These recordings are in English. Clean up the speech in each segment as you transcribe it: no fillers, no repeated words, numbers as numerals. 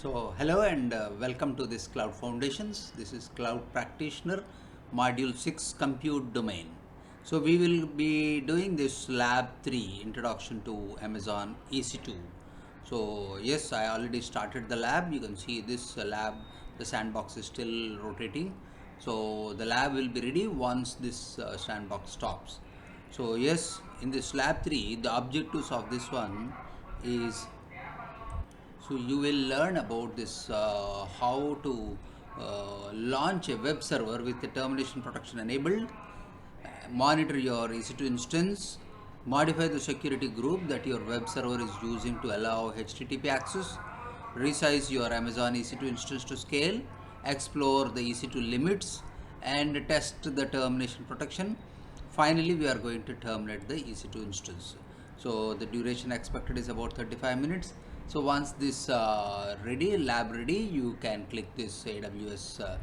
So hello and welcome to this Cloud Foundations. This is Cloud Practitioner Module 6 Compute Domain. So we will be doing this Lab 3 Introduction to Amazon EC2. So yes, I already started the lab. You can see this lab, the sandbox is still rotating. So the lab will be ready once this sandbox stops. So yes, in this Lab 3, the objectives of this one is so you will learn about this how to launch a web server with the termination protection enabled, monitor your EC2 instance, modify the security group that your web server is using to allow HTTP access, resize your Amazon EC2 instance to scale, explore the EC2 limits, and test the termination protection. Finally, we are going to terminate the EC2 instance. So the duration expected is about 35 minutes. So once this lab ready, you can click this AWS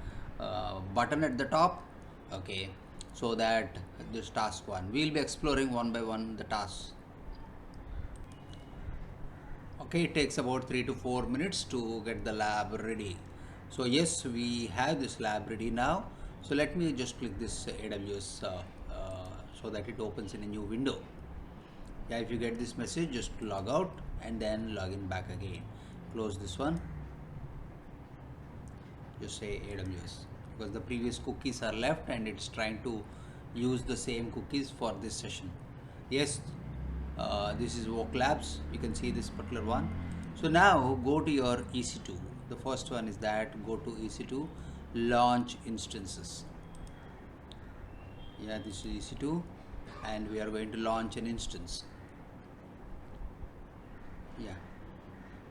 button at the top. Okay, so that this task one, we will be exploring one by one the tasks. Okay, it takes about 3 to 4 minutes to get the lab ready. So yes, we have this lab ready now. So let me just click this AWS so that it opens in a new window. Yeah, if you get this message, just log out and then log in back again. Close this one. Just say AWS because the previous cookies are left and it's trying to use the same cookies for this session. Yes, this is Work Labs. You can see this particular one. So now go to your EC2. The first one is that go to EC2, launch instances. Yeah, this is EC2 and we are going to launch an instance. Yeah,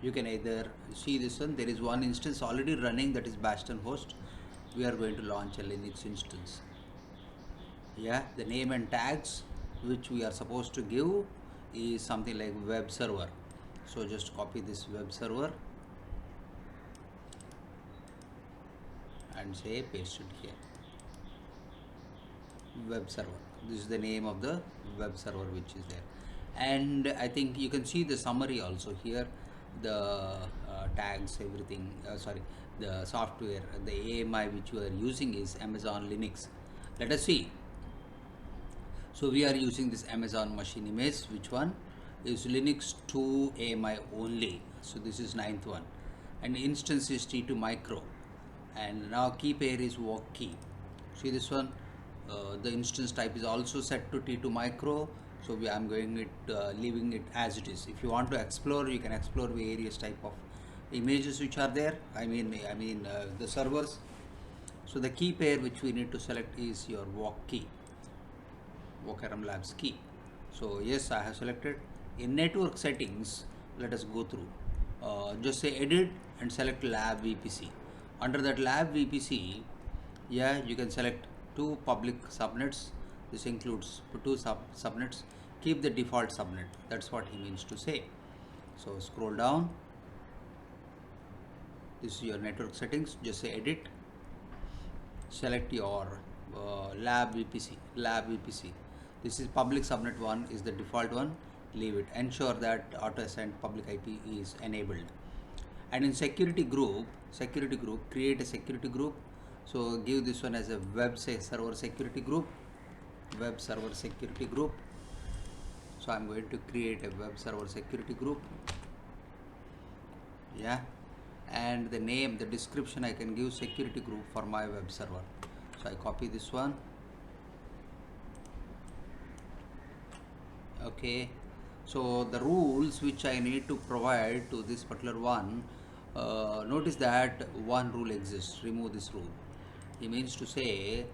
you can either see this one, there is one instance already running, that is Bastion host. We are going to launch a Linux instance. Yeah, the name and tags which we are supposed to give is something like web server. So just copy this web server and say paste it here. Web server, this is the name of the web server which is there. And I think you can see the summary also here, the tags, everything, the software, the AMI which you are using is Amazon Linux. Let us see. So we are using this Amazon machine image, which one is Linux 2 AMI only. So this is 9th one, and instance is T2 micro, and now key pair is work key. See this one, the instance type is also set to T2 micro. So I'm going it leaving it as it is. If you want to explore, you can explore various type of images which are there. I mean the servers. So the key pair which we need to select is your work key, Wokaram Labs key. So yes, I have selected. In network settings, let us go through. Just say edit and select lab VPC. Under that lab VPC, yeah, you can select two public subnets. This includes two subnets. Keep the default subnet. That's what he means to say. So scroll down. This is your network settings. Just say edit. Select your lab VPC. Lab VPC. This is public subnet one is the default one. Leave it. Ensure that auto assigned public IP is enabled. And in security group, create a security group. So give this one as a web server security group. Web server security group. So I'm going to create a web server security group. Yeah, and the name, the description, I can give security group for my web server. So I copy this one. Okay, so the rules which I need to provide to this particular one, notice that one rule exists. Remove this rule. He means to say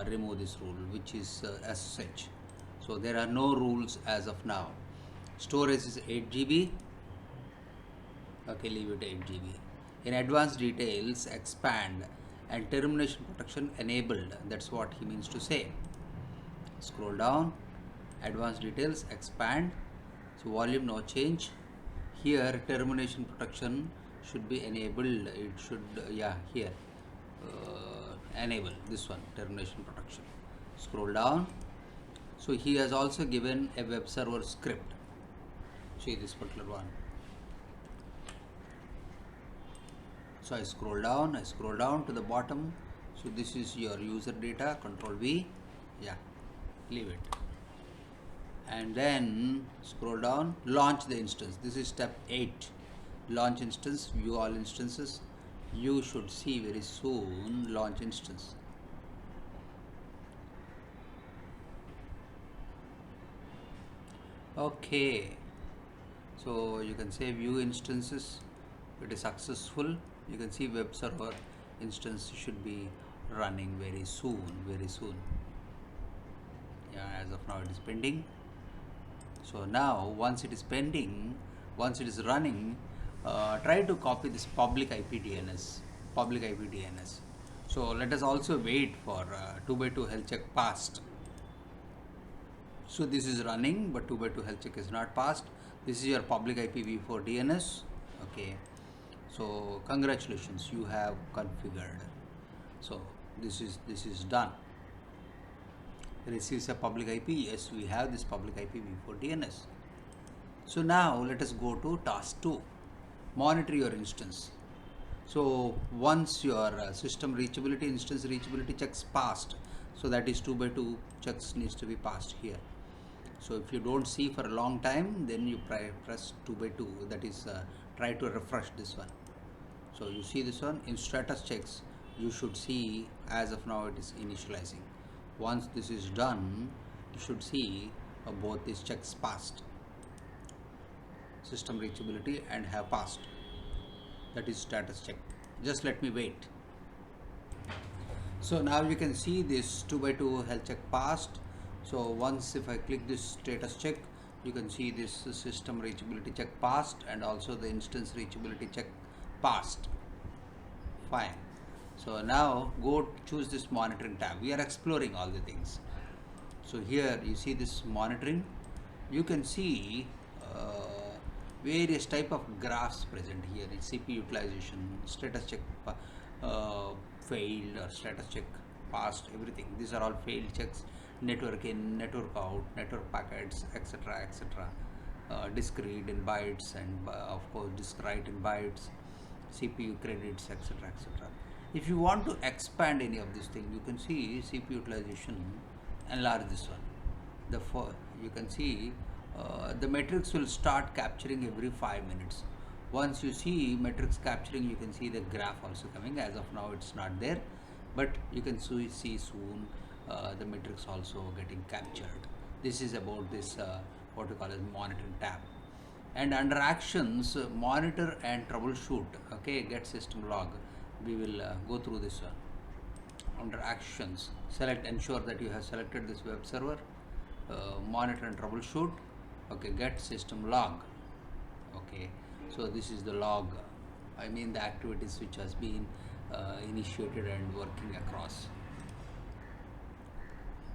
remove this rule, which is SSH. So there are no rules as of now. Storage is 8 GB. Okay, leave it 8 GB. In advanced details, expand and termination protection enabled. That's what he means to say. Scroll down. Advanced details, expand. So volume no change. Here termination protection should be enabled. It should here enable this one, termination protection. Scroll down. So he has also given a web server script. See this particular one. So I scroll down to the bottom. So this is your user data, control V, yeah, leave it. And then scroll down, launch the instance. This is step 8, launch instance, view all instances. You should see very soon launch instance. Okay, so you can say view instances, it is successful. You can see web server instance should be running very soon, yeah, as of now it is pending. So now once it is pending, once it is running, try to copy this public IP DNS. So let us also wait for 2x2 health check passed. So this is running, but 2x2 health check is not passed. This is your public IPv4 DNS. Okay, so congratulations, you have configured. So this is done. Receives a public IP. Yes, we have this public IPv4 DNS. So now let us go to task 2. Monitor your instance. So once your system reachability, instance reachability checks passed, so that is 2x2 checks needs to be passed here. So if you don't see for a long time, then you press 2x2, that is try to refresh this one. So you see this one in status checks, you should see as of now it is initializing. Once this is done, you should see both these checks passed, system reachability and have passed. That is status check. Just let me wait. So now you can see this 2x2 health check passed. So once if I click this status check, you can see this system reachability check passed and also the instance reachability check passed. Fine. So now go choose this monitoring tab. We are exploring all the things. So here you see this monitoring. You can see various type of graphs present here. It's CPU utilization, status check failed or status check passed, everything. These are all failed checks. Network in, network out, network packets, etc., etc. Disk read in bytes and of course disk write in bytes, CPU credits, etc., etc. If you want to expand any of these things, you can see CPU utilization, enlarge this one. You can see the metrics will start capturing every 5 minutes. Once you see metrics capturing, you can see the graph also coming. As of now it's not there, but you can see soon the metrics also getting captured. This is about this what we call as monitoring tab. And under actions, monitor and troubleshoot. Okay, get system log. We will go through this one. Under actions, ensure that you have selected this web server, monitor and troubleshoot. Okay, get system log. Okay, so this is the log, I mean the activities which has been initiated and working across.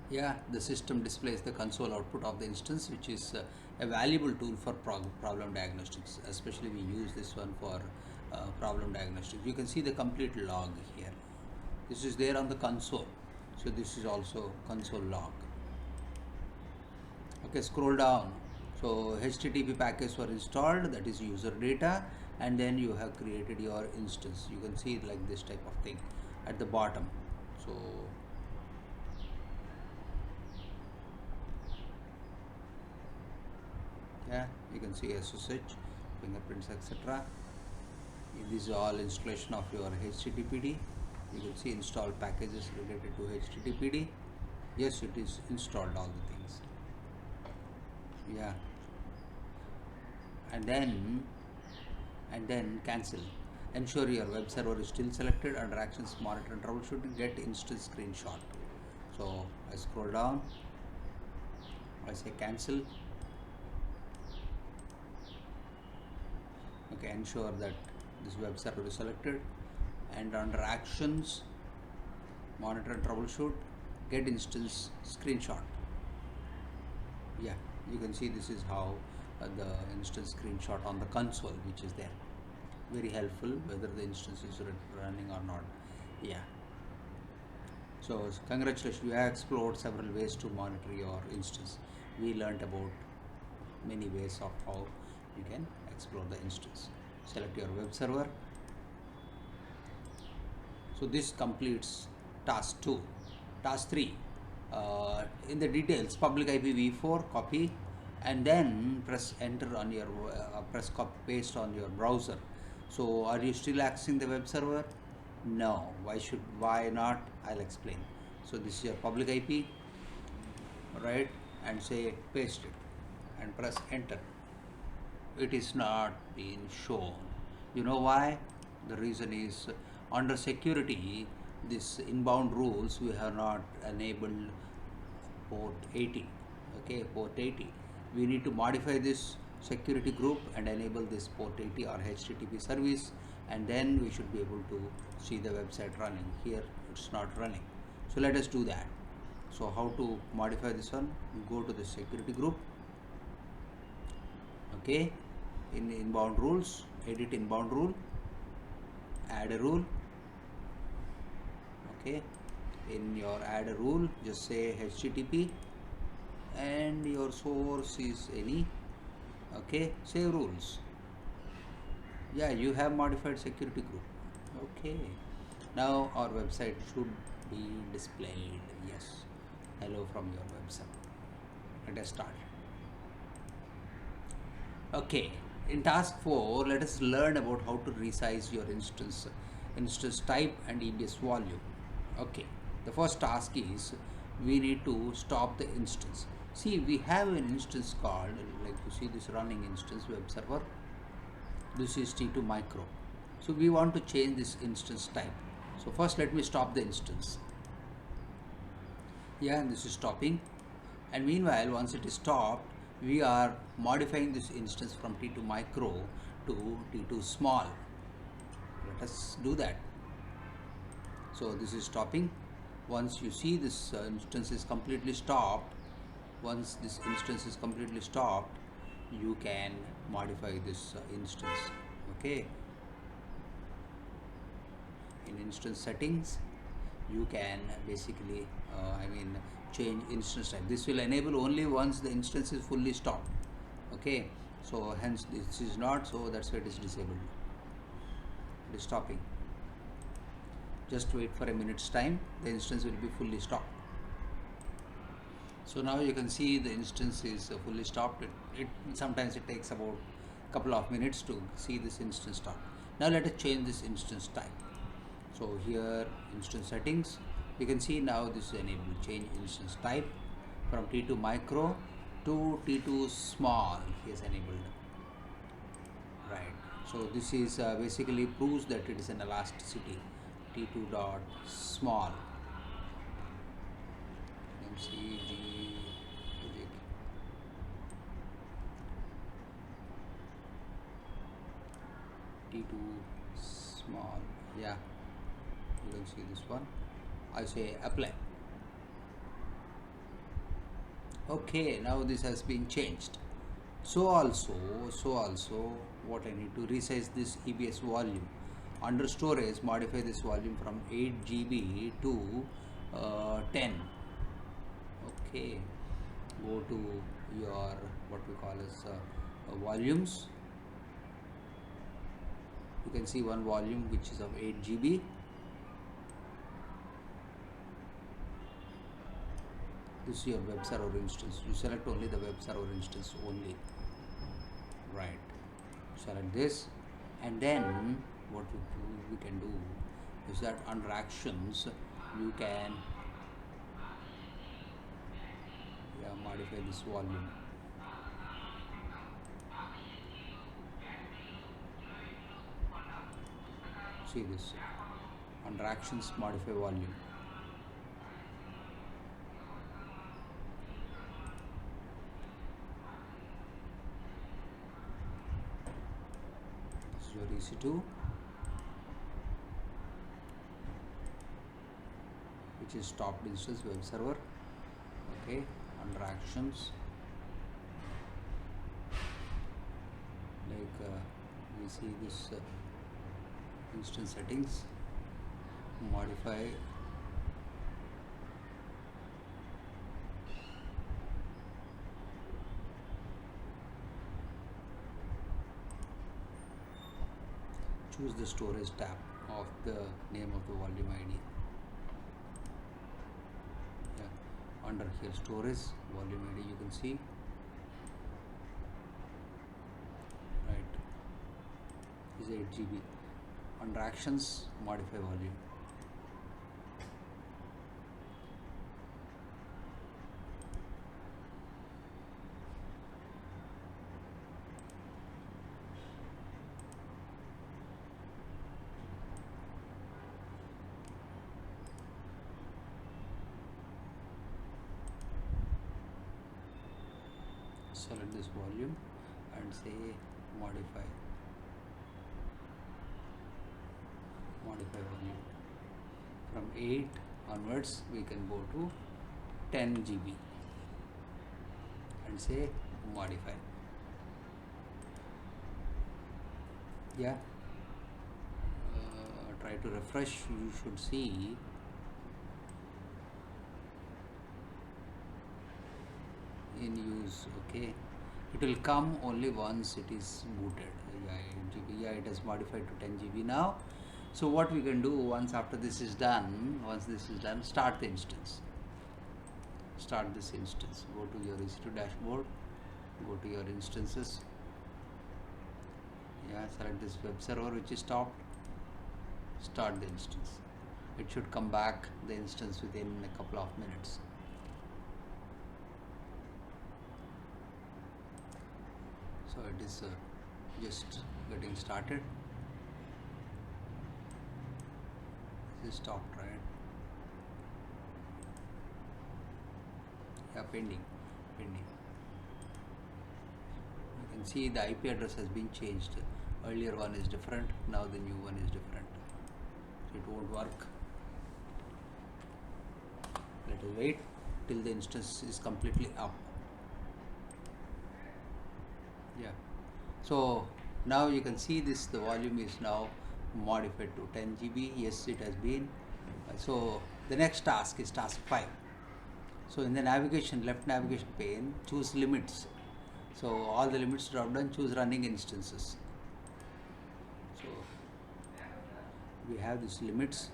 Yeah, the system displays the console output of the instance, which is a valuable tool for problem diagnostics. Especially we use this one for problem diagnostics. You can see the complete log here. This is there on the console, so this is also console log. Okay, scroll down. So HTTP packets were installed, that is user data, and then you have created your instance. You can see like this type of thing at the bottom. So yeah, you can see SSH, fingerprints, etc. This is all installation of your HTTPD. You can see install packages related to HTTPD. Yes, it is installed all the things. Yeah, and then cancel. Ensure your web server is still selected. Under actions, monitor and troubleshooting, get instance screenshot. So I scroll down, I say cancel. Okay, ensure that this web server is selected, and under actions, monitor and troubleshoot, get instance screenshot. Yeah, you can see this is how the instance screenshot on the console which is there. Very helpful whether the instance is running or not. Yeah, so congratulations, you have explored several ways to monitor your instance. We learned about many ways of how you can explore the instance. Select your web server, So this completes task 2. Task 3, in the details, public IPv4 copy, and then press enter on your press copy paste on your browser. So are you still accessing the web server? No. Why not? I'll explain. So this is your public IP, right? And say paste it and press enter. It is not being shown. You know why? The reason is under security, this inbound rules we have not enabled port 80. Okay, port 80. We need to modify this security group and enable this port 80 or HTTP service, and then we should be able to see the website running. Here it's not running. So let us do that. So how to modify this one? Go to the security group. Okay, in inbound rules, edit inbound rule, add a rule. Okay, in your add a rule, just say HTTP and your source is any. Okay, save rules. Yeah, you have modified security group. Okay, now our website should be displayed. Yes, hello from your website. Let us start. Okay, in task 4, let us learn about how to resize your instance type and EBS volume. Okay, the first task is we need to stop the instance. See, we have an instance called, like you see this running instance web server. This is T2 micro. So we want to change this instance type. So first let me stop the instance. Yeah, and this is stopping. And meanwhile, once it is stopped, we are modifying this instance from T2 micro to T2 small. Let us do that. So this is stopping. Once you see this instance is completely stopped, once this instance is completely stopped, you can modify this instance. Okay. In instance settings, you can basically change instance type. This will enable only once the instance is fully stopped. Okay, so hence this is not, so that's why it is disabled. It is stopping. Just wait for a minute's time, the instance will be fully stopped. So now you can see the instance is fully stopped. Sometimes it takes about a couple of minutes to see this instance stop. Now let us change this instance type. So here, instance settings, you can see now this is enabled. Change instance type from T2 micro to T2 small is enabled. Right. So this is basically proves that it is an elasticity. T2 dot small. MCG T2 small. Yeah. You can see this one. I say apply. Okay, now this has been changed. So also what I need to resize this EBS volume. Under storage, modify this volume from 8 GB to 10. Okay, go to your what we call as volumes. You can see one volume which is of 8 GB. This is your web server instance. You select only the web server instance only. Right. Select this, and then what we can do is that under actions you can modify this volume. See this under actions, modify volume. This is your EC2, which is stopped instance web server. Okay, under actions, like we see this instance settings, modify choose the storage tab of the name of the volume ID. Yeah, under here storage volume ID you can see, right, is 8 GB. Under actions, modify volume. Select this volume and say modify volume. From 8 onwards we can go to 10 GB and say modify. Yeah, try to refresh, you should see in use. Okay, it will come only once it is booted. Yeah, 8 GB. Yeah, it has modified to 10 GB now. So what we can do once after this is done, start the instance. Start this instance. Go to your EC2 dashboard, go to your instances. Yeah, select this web server which is stopped. Start the instance. It should come back the instance within a couple of minutes. So it is just getting started. This is stopped, right? Yeah, pending. You can see the IP address has been changed. Earlier one is different, now the new one is different. So it won't work. Let us wait till the instance is completely up. Yeah. So now you can see this, the volume is now modified to 10 GB. Yes, it has been. So the next task is task 5. So in the navigation, left navigation pane, choose limits. So all the limits drop down, choose running instances. So we have these limits.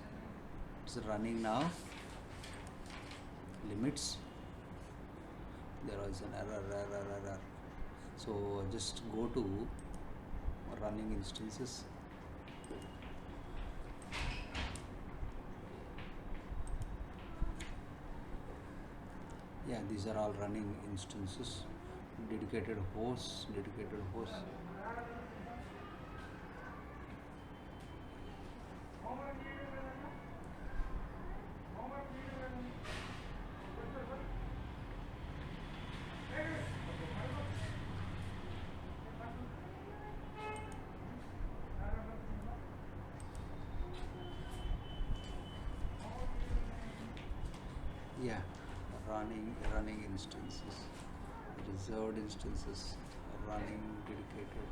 It's running now. Limits. There was an error. So just go to running instances. Yeah, these are all running instances. Dedicated hosts. Yeah, running instances, reserved instances, running dedicated.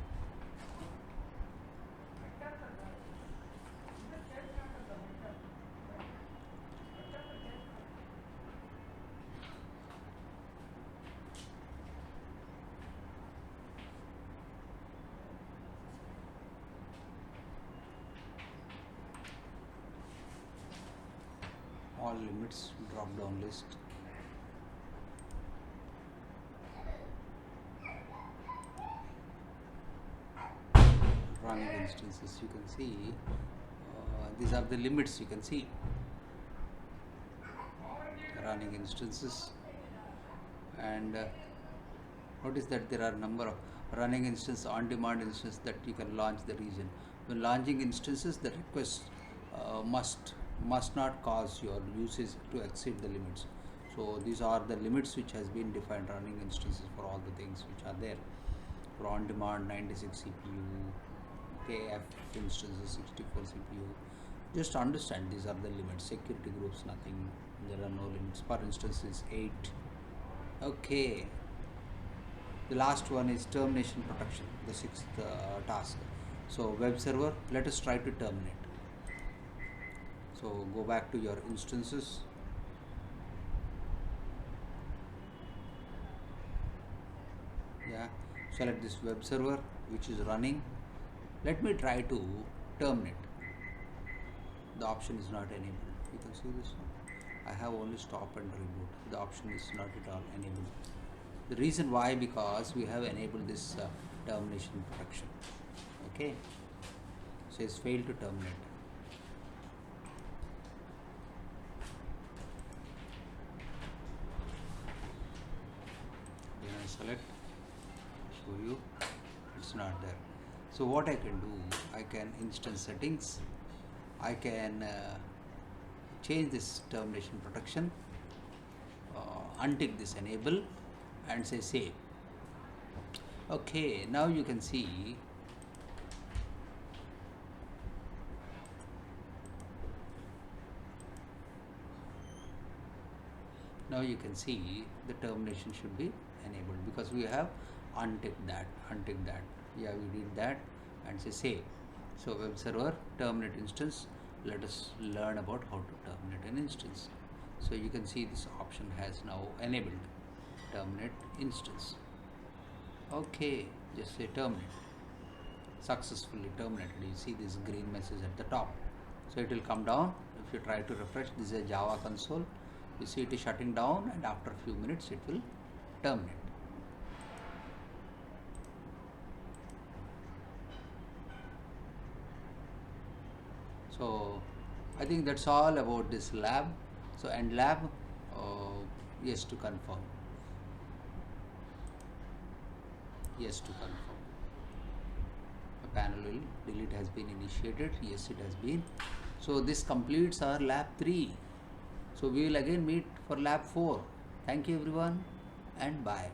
All limits drop down list. Running instances, you can see these are the limits. You can see running instances, and notice that there are number of running instance, on-demand instance that you can launch the region. When launching instances, the request must not cause your usage to exceed the limits. So these are the limits which has been defined, running instances for all the things which are there. For on-demand 96 CPU, KF instances 64 CPU. Just understand these are the limits. Security groups, nothing. There are no limits. Per instance is 8. Okay. The last one is termination protection, the 6th task. So web server, let us try to terminate. So go back to your instances. Yeah, select this web server which is running. Let me try to terminate. The option is not enabled. You can see this one. I have only stop and reboot. The option is not at all enabled. The reason why, because we have enabled this termination protection. Okay, says fail to terminate. Then I select, show you, it's not there. So what I can do, I can instance settings, I can change this termination protection, untick this enable and say save. Okay, now you can see the termination should be enabled because we have unticked that. Yeah, we did that and say save. So web server terminate instance, let us learn about how to terminate an instance. So you can see this option has now enabled terminate instance. Okay, just say terminate, successfully terminated. You see this green message at the top, so it will come down. If you try to refresh, this is a Java console, you see it is shutting down, and after a few minutes it will terminate. So I think that's all about this lab. So end lab, yes to confirm, yes to confirm. A panel will delete has been initiated, yes it has been. So this completes our lab 3. So we will again meet for lab 4. Thank you everyone and bye.